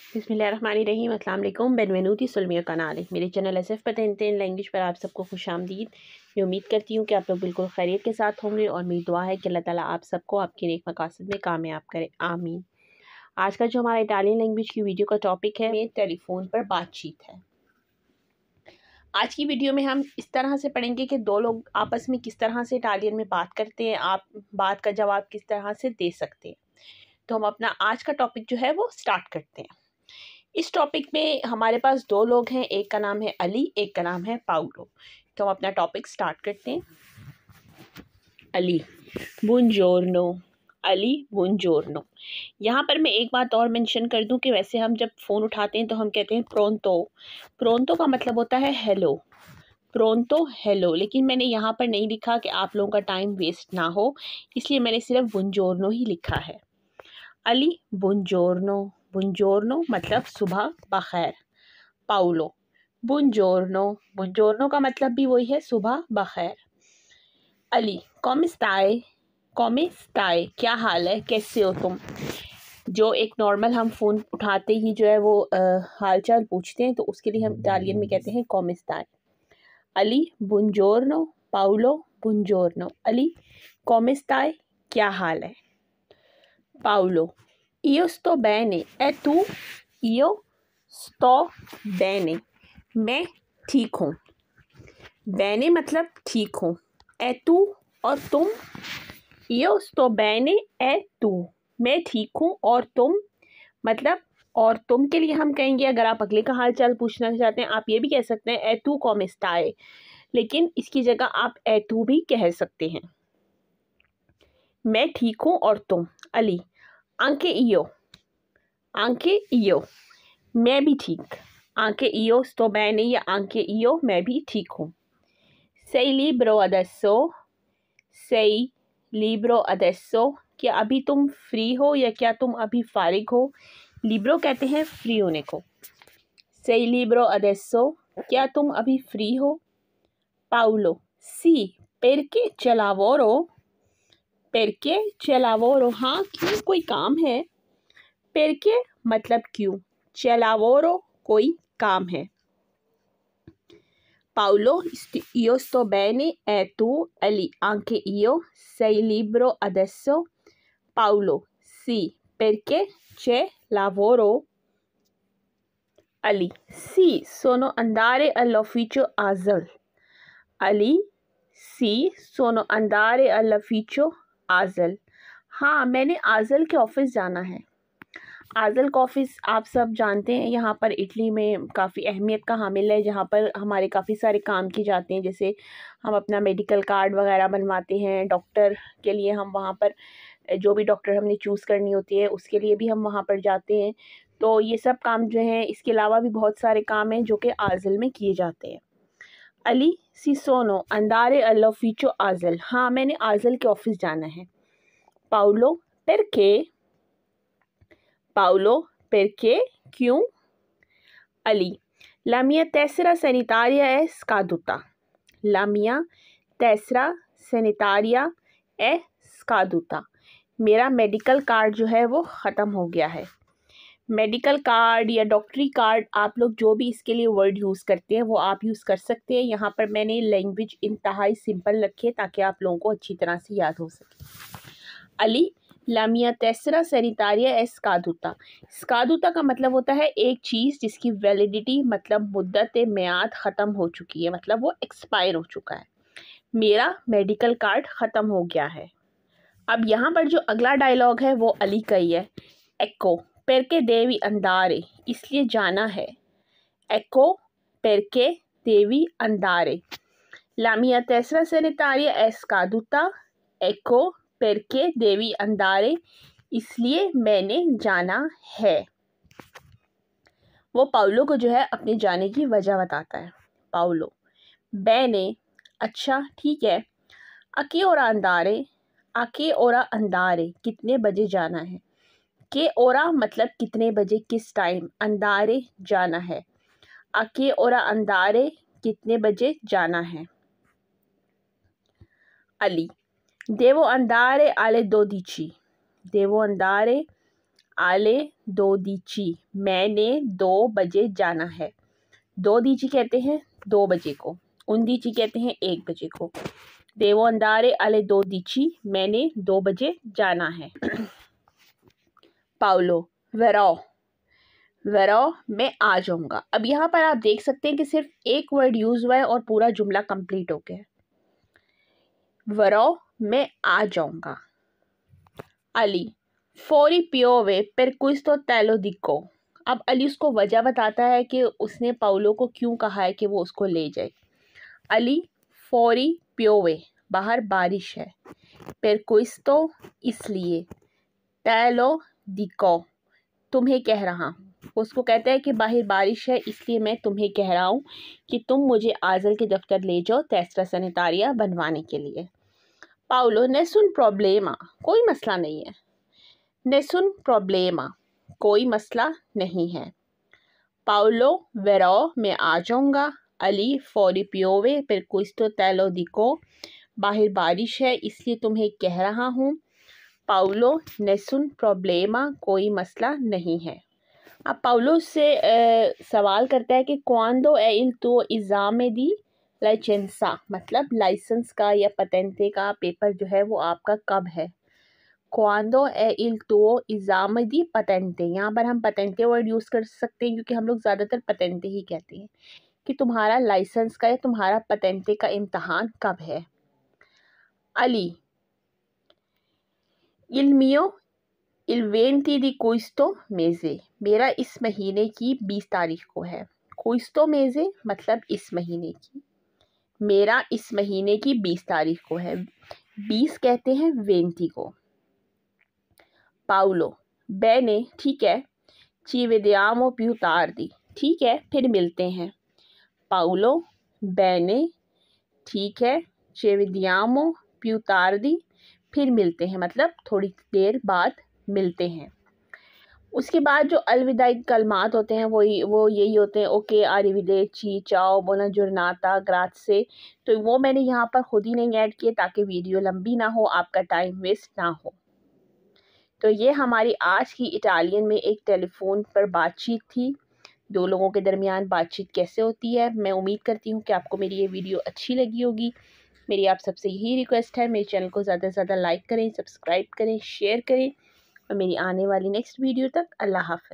बिस्मिल्लाहिर्रहमानिर्रहीम अस्सलाम वालेकुम। बेनवेनुती सुलमिया कनाल मेरे चैनल SF पतन लैंग्वेज पर आप सबको खुशामदीद। मैं उम्मीद करती हूँ कि आप लोग बिल्कुल खैरियत के साथ होंगे और मेरी दुआ है कि अल्लाह ताला आप सबको आपके नेक मकासद में कामयाब करे, आमीन। आज का जो हमारा इटालियन लैंग्वेज की वीडियो का टॉपिक है टेलीफोन पर बातचीत है। आज की वीडियो में हम इस तरह से पढ़ेंगे कि दो लोग आपस में किस तरह से इटालियन में बात करते हैं, आप बात का जवाब किस तरह से दे सकते हैं। तो हम अपना आज का टॉपिक जो है वो स्टार्ट करते हैं। इस टॉपिक में हमारे पास दो लोग हैं, एक का नाम है अली, एक का नाम है पाउलो। तो हम अपना टॉपिक स्टार्ट करते हैं। अली, बुongiorno। अली, बुongiorno। यहाँ पर मैं एक बात और मेंशन कर दूं कि वैसे हम जब फ़ोन उठाते हैं तो हम कहते हैं प्रोंतो। प्रोंतो का मतलब होता है हेलो, प्रोंतो हेलो। लेकिन मैंने यहाँ पर नहीं लिखा कि आप लोगों का टाइम वेस्ट ना हो, इसलिए मैंने सिर्फ बुongiorno ही लिखा है। अली, बुongiorno। बुongiorno मतलब सुबह बखैर। पाउलो, बुongiorno। बुongiorno का मतलब भी वही है, सुबह बखैर। Ali, come stai? come stai? क्या हाल है, कैसे हो तुम? जो एक नॉर्मल हम फ़ोन उठाते ही जो है वो हाल चाल पूछते हैं, तो उसके लिए हम इटालियन में कहते हैं come stai। Ali, buongiorno। Paulo, buongiorno। Ali, come stai? क्या हाल है? Paulo, io sto bene e tu? io sto bene, मैं ठीक हूँ। bene मतलब ठीक हूँ। e tu और तुम। io sto bene e tu, मैं ठीक हूँ और तुम मतलब और तुम के लिए हम कहेंगे, अगर आप अगले का हाल चाल पूछना चाहते हैं आप ये भी कह सकते हैं e tu come stai, लेकिन इसकी जगह आप e tu भी कह सकते हैं। मैं ठीक हूँ और तुम। Ali, anche io। anche io, मैं भी ठीक। anche io sto bene या anche io, मैं भी ठीक हूँ। sei libero adesso? sei libero adesso, क्या अभी तुम फ्री हो या क्या तुम अभी फारिग हो? लिब्रो कहते हैं फ्री होने को। sei libero adesso, क्या तुम अभी फ्री हो? Paulo, sì, perché c'è lavoro? perché c'è lavoro, हाँ क्यों कोई काम है। perché मतलब क्यों, c'è lavoro कोई काम है। Paolo, io sto bene e tu? Eli, anche io. Sei libero adesso? Paolo, sì, perché c'è lavoro? Ali, sì, sono andare all'ufficio ASL. Ali, sì, sono andare all'ufficio ASL। हाँ, मैंने आजल के office जाना है। आजल का ऑफिस आप सब जानते हैं, यहाँ पर इटली में काफ़ी अहमियत का हामिल है, जहाँ पर हमारे काफ़ी सारे काम किए जाते हैं। जैसे हम अपना मेडिकल कार्ड वगैरह बनवाते हैं, डॉक्टर के लिए हम वहाँ पर जो भी डॉक्टर हमने चूज़ करनी होती है उसके लिए भी हम वहाँ पर जाते हैं। तो ये सब काम जो हैं, इसके अलावा भी बहुत सारे काम हैं जो कि आजल में किए जाते हैं। अली, सी सोनो अंदारे अल्लोफिचो आजल, हाँ मैंने आजल के ऑफिस जाना है। पाउलो, परके? Paulo, perché? क्यों? Ali, la mia tessera sanitaria è scaduta। la mia tessera sanitaria è scaduta, मेरा मेडिकल कार्ड जो है वो ख़त्म हो गया है। मेडिकल कार्ड या डॉक्टरी कार्ड, आप लोग जो भी इसके लिए वर्ड यूज़ करते हैं वो आप यूज़ कर सकते हैं। यहाँ पर मैंने लैंग्वेज इंतहाई सिंपल रखी है ताकि आप लोगों को अच्छी तरह से याद हो सके। Ali, la mia tessera sanitaria è scaduta। स्कादुता का मतलब होता है एक चीज़ जिसकी वैलिडिटी मतलब मुद्दत मियाद ख़त्म हो चुकी है, मतलब वो एक्सपायर हो चुका है। मेरा मेडिकल कार्ड ख़त्म हो गया है। अब यहाँ पर जो अगला डायलॉग है वो अली का ही है। ecco perché devi andare, इसलिए जाना है। ecco perché devi andare, la mia tessera sanitaria è scaduta, ecco perché devi andare, इसलिए मैंने जाना है। वो पाउलो को जो है अपने जाने की वजह बताता है। पाउलो, बेने, अच्छा ठीक है। अके ओरा अंदारे, आके ओरा अंदारे, कितने बजे जाना है। के ओरा मतलब कितने बजे, किस टाइम। अंदारे जाना है। आके ओरा अंदारे, कितने बजे जाना है। अली, देवो अंदारे आले 12। देवो अंदारे आले 12 मैंने 2 बजे जाना है। 12 कहते हैं 2 बजे को, 11 कहते हैं 1 बजे को। देवो अंदारे आले 12 मैंने 2 बजे जाना है। पाउलो वेरो वेरो मैं आ जाऊंगा। अब यहाँ पर आप देख सकते हैं कि सिर्फ एक वर्ड यूज हुआ है और पूरा जुमला कंप्लीट हो गया है। वेरो मैं आ जाऊंगा। अली फौरी पियोवे पर कुछ तो तैलो दिक्को। अब अली उसको वजह बताता है कि उसने पाउलो को क्यों कहा है कि वो उसको ले जाए। अली फौरी पियोवे बाहर बारिश है, पर कुछ तो इसलिए, तैलो दिक्को तुम्हें कह रहा हूँ। उसको कहता है कि बाहर बारिश है इसलिए मैं तुम्हें कह रहा हूँ कि तुम मुझे आजल के दफ्तर ले जाओ टेस्टा सैनिटारिया बनवाने के लिए। पाउलो नेसुन प्रॉब्लेमा कोई मसला नहीं है। नेसुन प्रॉब्लेमा कोई मसला नहीं है। पाउलो वेरो मैं आ जाऊंगा। अली फौरी पियोवे पर कुछ तो तैलो दिको बाहर बारिश है इसलिए तुम्हें कह रहा हूँ। पाउलो नेसुन प्रॉब्लेमा कोई मसला नहीं है। अब पाउलो से सवाल करता है कि क्वांडो è il tuo esame di licenza, मतलब लाइसेंस का या पतेंते का पेपर जो है वो आपका कब है। क्वांडो è il tuo esame di patente, यहाँ पर हम पतेंते वर्ड यूज़ कर सकते हैं क्योंकि हम लोग ज़्यादातर पतेंते ही कहते हैं कि तुम्हारा लाइसेंस का या तुम्हारा पतेंते का इम्तहान कब है। Ali il mio il 20 di questo mese, मेरा इस महीने की 20 तारीख को है। questo mese मतलब इस महीने की, मेरा इस महीने की 20 तारीख को है। 20 कहते हैं 20 को। पाउलो bene ठीक है, ci vediamo più tardi ठीक है फिर मिलते हैं। पाउलो bene ठीक है, ci vediamo più tardi फिर मिलते हैं मतलब थोड़ी देर बाद मिलते हैं। उसके बाद जो अलविदाई कलमात होते हैं वो यही होते हैं, ओके आरिविडेची चाओ बोना जुर्नाता ग्रात्से। तो वो मैंने यहाँ पर खुद ही नहीं ऐड किए ताकि वीडियो लंबी ना हो, आपका टाइम वेस्ट ना हो। तो ये हमारी आज की इटालियन में एक टेलीफोन पर बातचीत थी। 2 लोगों के दरमियान बातचीत कैसे होती है। मैं उम्मीद करती हूँ कि आपको मेरी ये वीडियो अच्छी लगी होगी। मेरी आप सबसे यही रिक्वेस्ट है, मेरे चैनल को ज़्यादा से ज़्यादा लाइक करें, सब्सक्राइब करें, शेयर करें और मेरी आने वाली नेक्स्ट वीडियो तक अल्लाह हाफ़िज़।